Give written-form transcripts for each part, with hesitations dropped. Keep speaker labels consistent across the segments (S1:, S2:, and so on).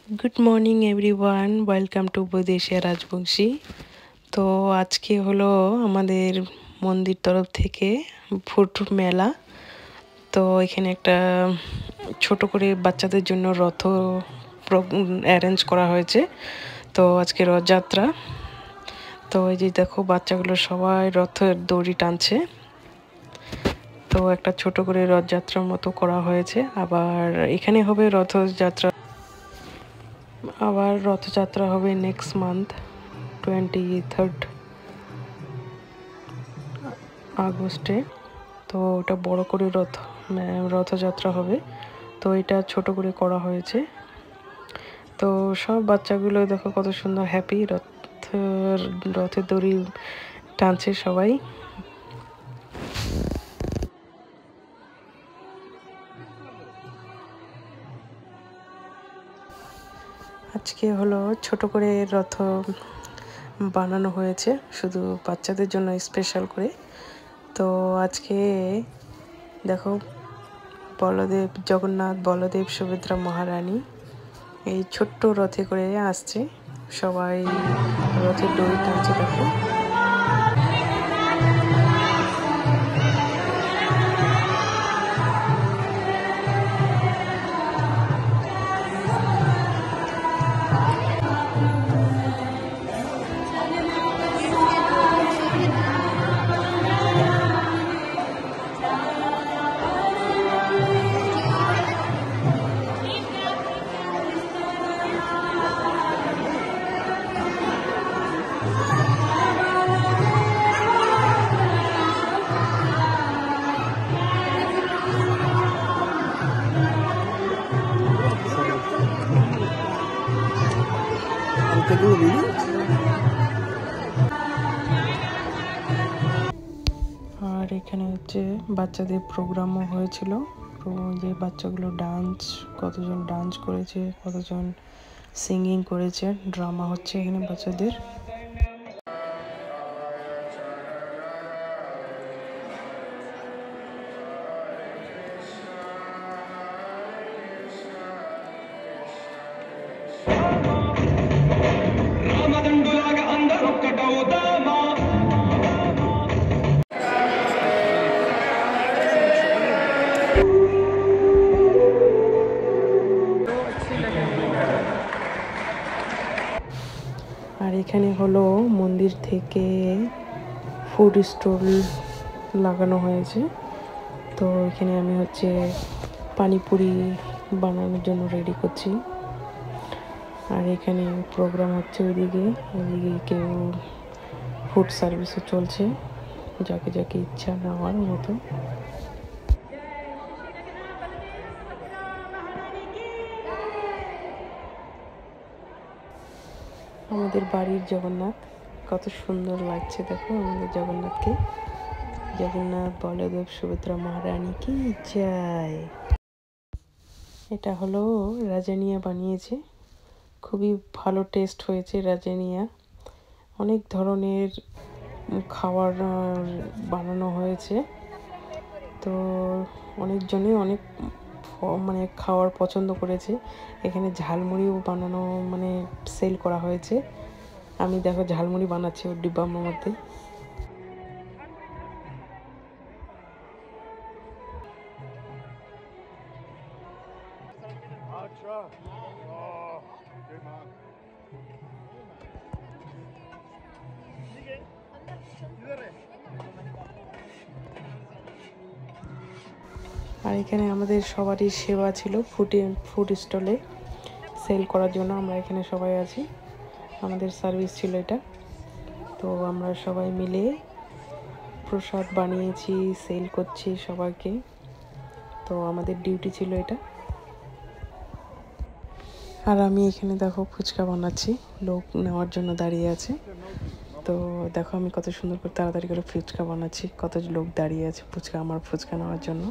S1: Good morning everyone, welcome to Baideshiya Rajbanshi. তো আজকে হলো আমাদের মন্দির তরফ থেকে ফুড মেলা। তো এখানে একটা ছোট করে বাচ্চাদের জন্য রথ অ্যারেঞ্জ করা হয়েছে। তো আজকে রথযাত্রা। তো এই যে দেখো বাচ্চাগুলো সবাই রথের দড়ি টানছে। তো একটা ছোট করে রথযাত্রার মতো করা হয়েছে। আবার এখানে হবে রথযাত্রা হবে নেক্সট মান্থ 23rd আগস্টে। তো ওটা বড় করে রথযাত্রা হবে। তো এটা ছোট করে করা হয়েছে। তো সব বাচ্চাগুলো দেখো কত সুন্দর হ্যাপি, রথের দড়ি টানছে সবাই। আজকে হলো ছোট করে রথ বানানো হয়েছে শুধু বাচ্চাদের জন্য স্পেশাল করে। তো আজকে দেখো জগন্নাথ, বলদেব, সুভদ্রা, মহারানী এই ছোট্ট রথে করে আসছে। সবাই রথের দড়ি টানছে দেখো। আর এখানে হচ্ছে বাচ্চাদের প্রোগ্রামও হয়েছিল। যে বাচ্চাগুলো কতজন ডান্স করেছে, কতজন সিঙ্গিং করেছে, ড্রামা হচ্ছে এখানে বাচ্চাদের। আর এখানে হলো মন্দির থেকে ফুড স্টল লাগানো হয়েছে। তো এখানে আমি হচ্ছে পানিপুরি বানানোর জন্য রেডি করছি। আর এখানে প্রোগ্রাম হচ্ছে ওইদিকে কেউ ফুড সার্ভিসও চলছে, যাকে যাকে ইচ্ছা নেওয়ার মতো। আমাদের বাড়ির জগন্নাথ কত সুন্দর লাগছে দেখো আমাদের জগন্নাথকে। জগন্নাথ, বলদেব, সুভদ্রা, মহারানী কি জয়। এটা হলো রাজানিয়া বানিয়েছে, খুবই ভালো টেস্ট হয়েছে রাজানিয়া। অনেক ধরনের খাবার বানানো হয়েছে। তো অনেকজনই অনেক খাওয়ার পছন্দ করেছে। এখানে ঝালমুড়িও বানানো সেল করা হয়েছে। আমি দেখো ঝালমুড়ি বানাচ্ছি ওর ডিব্বার মধ্যে। আর এখানে আমাদের সবারই সেবা ছিল ফুড স্টলে সেল করার জন্য। আমরা এখানে সবাই আছি, আমাদের সার্ভিস ছিল এটা। তো আমরা সবাই মিলে প্রসাদ বানিয়েছি, সেল করছি সবাইকে। তো আমাদের ডিউটি ছিল এটা। আর আমি এখানে দেখো ফুচকা বানাচ্ছি, লোক নেওয়ার জন্য দাঁড়িয়ে আছে। তো দেখো আমি কত সুন্দর করে তাড়াতাড়ি করে ফুচকা বানাচ্ছি, কত লোক দাঁড়িয়ে আছে আমার ফুচকা নেওয়ার জন্য।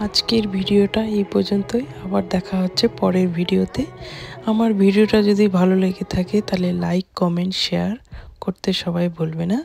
S1: আজকের ভিডিওটা এই পর্যন্তই, আবার দেখা হচ্ছে পরের ভিডিওতে। আমার ভিডিওটা যদি ভালো লেগে থাকে তাহলে লাইক, কমেন্ট, শেয়ার করতে সবাই ভুলবে না।